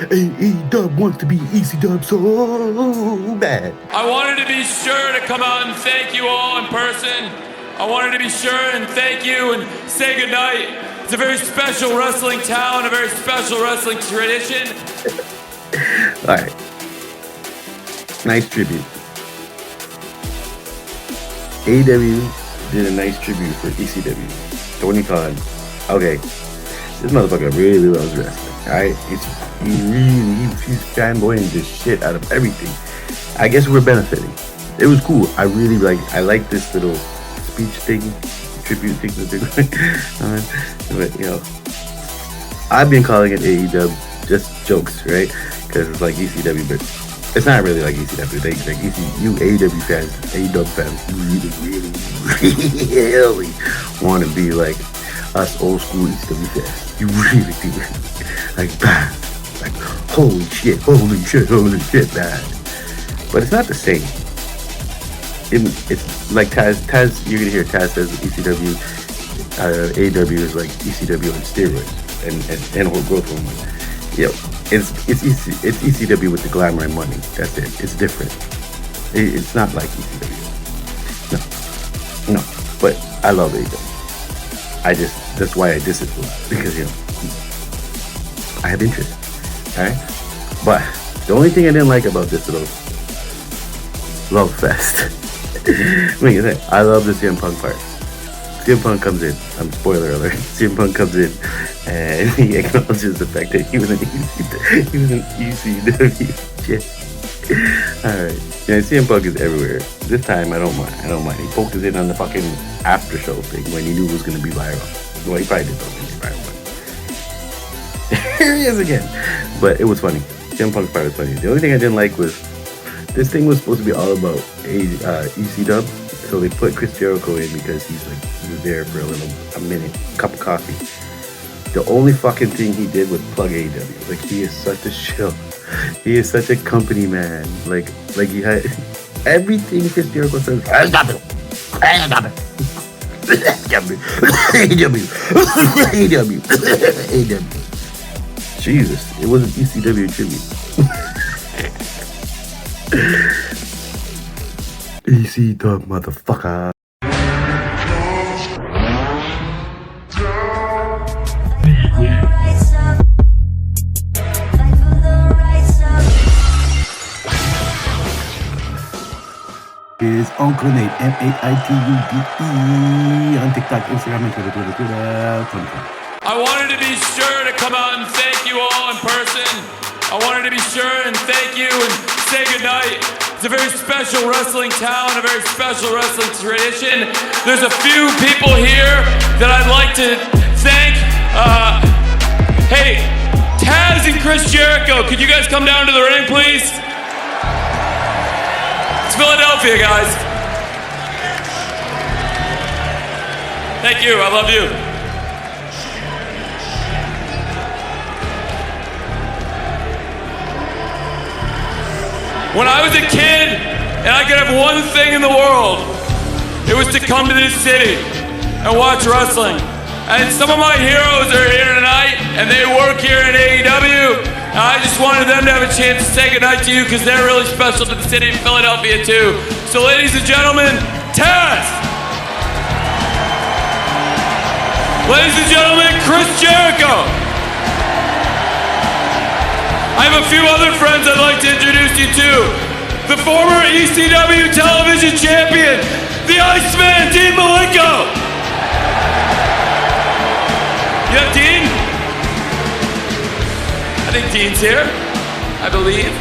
AEW wants to be ECW so bad. I wanted to be sure to come out and thank you all in person. I wanted to be sure and thank you and say goodnight. It's a very special wrestling town, a very special wrestling tradition. All right. Nice tribute. AEW did a nice tribute for ECW. Tony Khan. Okay. This motherfucker really loves wrestling. Alright? He's fanboying the shit out of everything. I guess we're benefiting. It was cool. I like this little speech thing, tribute thing that they're going on. But, you know, I've been calling it AEW just jokes, right? Because it's like ECW, but it's not really like ECW. You AEW fans, really want to be like us old school ECW fans. You really do. Like, bad. Like, holy shit, bad. But it's not the same. It's like Taz, you're going to hear Taz says ECW, AEW is like ECW on steroids and whole growth hormone. You know, it's ECW with the glamour and money. That's it. It's different. It's not like ECW. No. But I love AEW. That's why I diss it for, because, you know, I have interest. Alright? But the only thing I didn't like about this little love fest, I love the CM Punk part. CM Punk comes in, spoiler alert, CM Punk comes in and he acknowledges the fact that he was an ECW shit. Alright. Yeah, CM Punk is everywhere. This time I don't mind. He focused in on the fucking after show thing when he knew it was gonna be viral. Well, he probably did something viral, but here he is again. But it was funny. CM Punk's part was funny. The only thing I didn't like was this thing was supposed to be all about ECW. So they put Chris Jericho in because he was there for a minute, cup of coffee. The only fucking thing he did was plug AEW. Like, he is such a shill. He is such a company man. Like he had everything Chris Jericho says. AEW. Jesus, it was an ECW tribute. ECW motherfucker. Is Uncle Nate, MAITUDE, on TikTok, Instagram, and Twitter. I wanted to be sure to come out and thank you all in person. I wanted to be sure and thank you and say goodnight. It's a very special wrestling town, a very special wrestling tradition. There's a few people here that I'd like to thank. Hey, Taz and Chris Jericho, could you guys come down to the ring, please? It's Philadelphia, guys. Thank you, I love you. When I was a kid and I could have one thing in the world, it was to come to this city and watch wrestling. And some of my heroes are here tonight and they work here at AEW. And I just wanted them to have a chance to say goodnight to you because they're really special to the city of Philadelphia too. So ladies and gentlemen, Taz! Ladies and gentlemen, Chris Jericho! I have a few other friends I'd like to introduce you to. The former ECW television champion, the Iceman, Dean Malenko. You have Dean? I think Dean's here, I believe.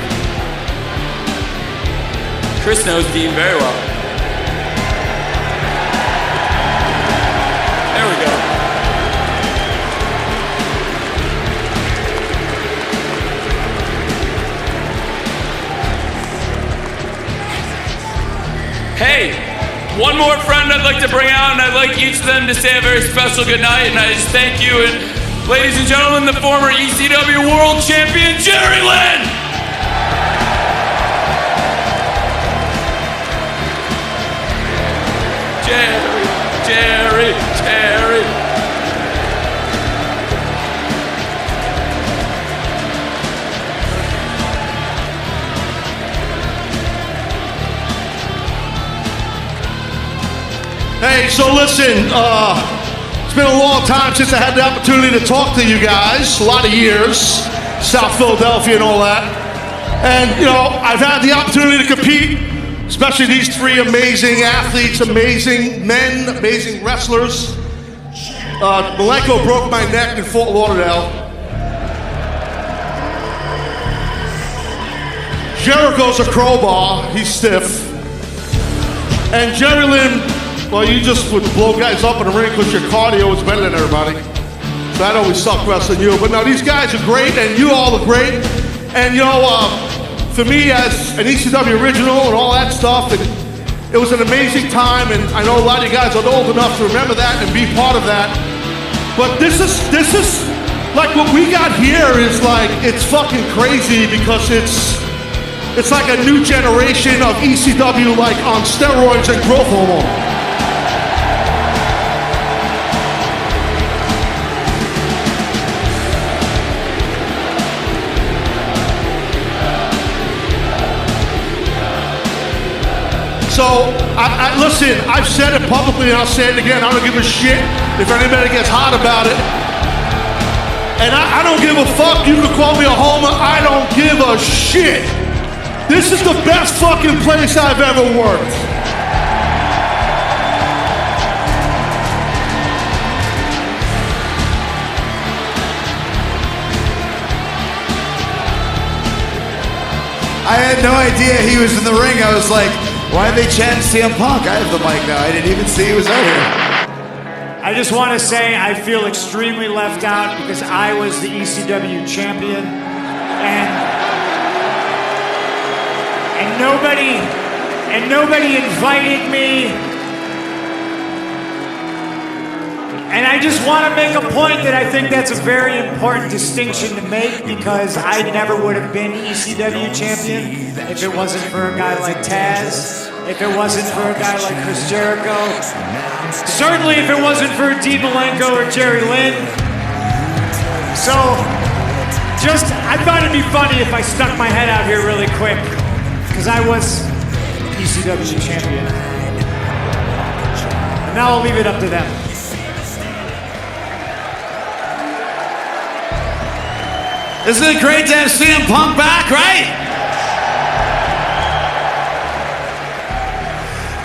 Chris knows Dean very well. There we go. Hey, one more friend I'd like to bring out, and I'd like each of them to say a very special goodnight, and I just thank you. And ladies and gentlemen, the former ECW World Champion, Jerry Lynn! Jerry. Hey, so listen, it's been a long time since I had the opportunity to talk to you guys, a lot of years, South Philadelphia and all that. And, you know, I've had the opportunity to compete, especially these three amazing athletes, amazing men, amazing wrestlers. Malenko broke my neck in Fort Lauderdale. Jericho's a crowbar, he's stiff. And Jerry Lynn, well, you just would blow guys up in the ring because your cardio was better than everybody. So that always sucked wrestling you. But no, these guys are great, and you all are great. And you know, for me as an ECW original and all that stuff, it was an amazing time, and I know a lot of you guys are old enough to remember that and be part of that. But this is like what we got here is like, it's fucking crazy because it's like a new generation of ECW, like on steroids and growth hormone. So, listen, I've said it publicly and I'll say it again. I don't give a shit if anybody gets hot about it. And I don't give a fuck. You can call me a homer. I don't give a shit. This is the best fucking place I've ever worked. I had no idea he was in the ring. I was like, why are they chanting CM Punk? I have the mic now. I didn't even see he was out here. I just want to say I feel extremely left out because I was the ECW champion, and nobody invited me. And I just want to make a point that I think that's a very important distinction to make, because I never would have been ECW champion if it wasn't for a guy like Taz, if it wasn't for a guy like Chris Jericho, certainly if it wasn't for Dean Malenko or Jerry Lynn. So, I thought it'd be funny if I stuck my head out here really quick, because I was ECW champion. And now I'll leave it up to them. Isn't it great to have CM Punk back, right?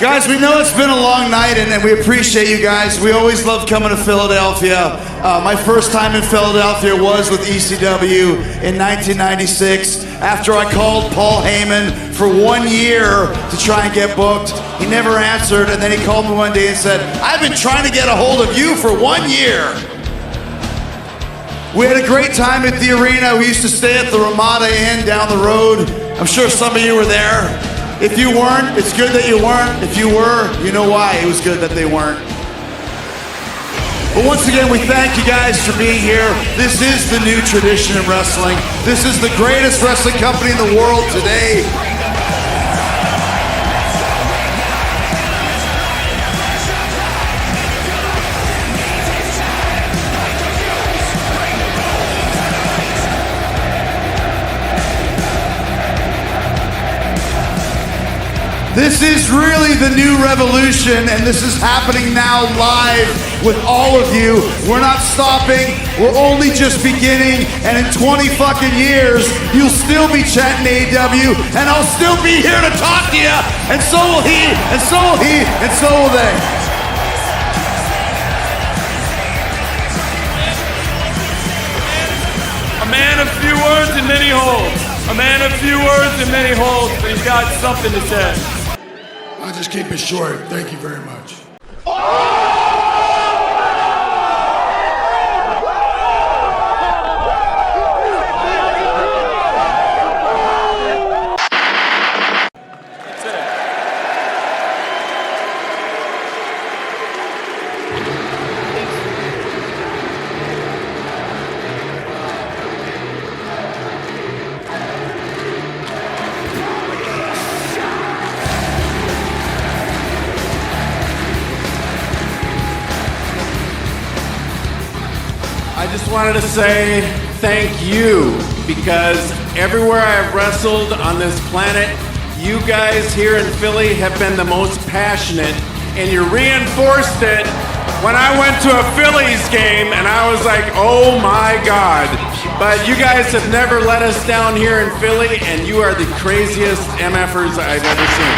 Guys, we know it's been a long night, and we appreciate you guys. We always love coming to Philadelphia. My first time in Philadelphia was with ECW in 1996. After I called Paul Heyman for 1 year to try and get booked, he never answered, and then he called me one day and said, I've been trying to get a hold of you for 1 year. We had a great time at the arena. We used to stay at the Ramada Inn down the road. I'm sure some of you were there. If you weren't, it's good that you weren't. If you were, you know why it was good that they weren't. But once again, we thank you guys for being here. This is the new tradition in wrestling. This is the greatest wrestling company in the world today. This is really the new revolution, and this is happening now live with all of you. We're not stopping, we're only just beginning, and in 20 fucking years, you'll still be chanting AEW, and I'll still be here to talk to you, and so will he, and so will he, and so will they. A man of few words and many holds. A man of few words and many holds, but he's got something to say. I'll just keep it short. Thank you very much. I just wanted to say thank you, because everywhere I've wrestled on this planet, you guys here in Philly have been the most passionate and you reinforced it when I went to a Phillies game, and I was like, oh my God. But you guys have never let us down here in Philly, and you are the craziest MFers I've ever seen.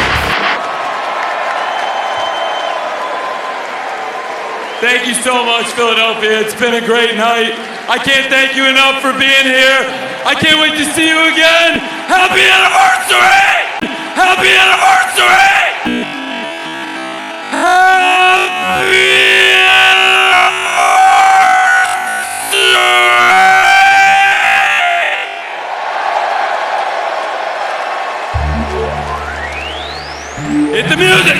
Thank you so much, Philadelphia. It's been a great night. I can't thank you enough for being here. I can't wait to see you again. Happy anniversary! Happy anniversary! Happy anniversary! Hit the music!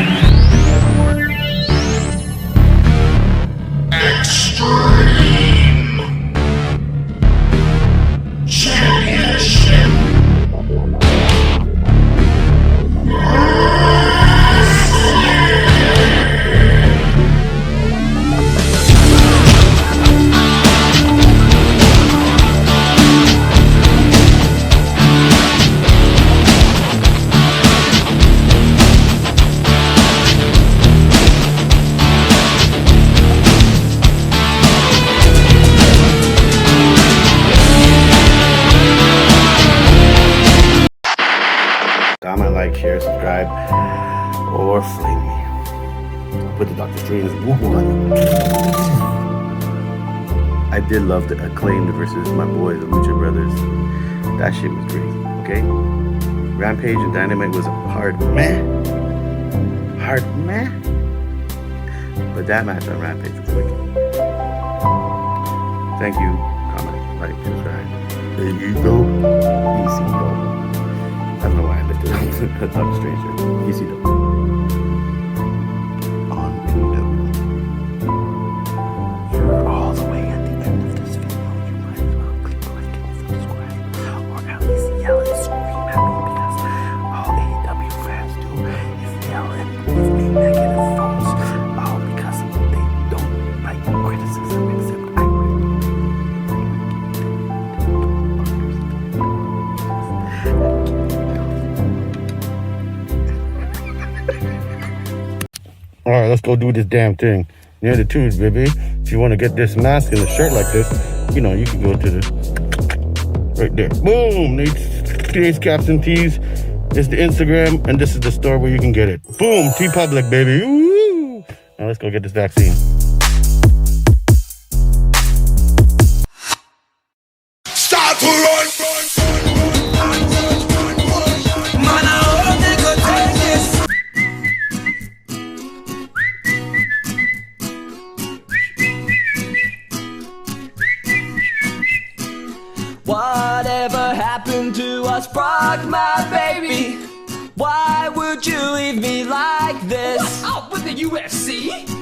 Comment, like, share, subscribe, or flame me. Put the Dr. Strange woo-hoo on you. I did love the Acclaimed versus my boy, the Lucha Brothers. That shit was crazy, okay? Rampage and Dynamite was a hard meh. But that match on Rampage was wicked. Thank you. Comment, like, subscribe. ECW. I don't know why I lifted up Dr. Stranger. ECW. On AEW. You're all the way at the end of this video. You might as well click like and subscribe. Or at least yell and scream at me, because all AEW fans do is yell and give me negative thoughts. All because they don't like criticism, except I All right, let's go do this damn thing. Near the tubes, baby. If you want to get this mask and a shirt like this, you know, you can go to the... right there. Boom! Today's Caps and Tees. It's the Instagram, and this is the store where you can get it. Boom! T-Public, baby. Woo! Now let's go get this vaccine. Start to run. Whatever happened to us, Brock, my baby? Why would you leave me like this? What, out with the UFC?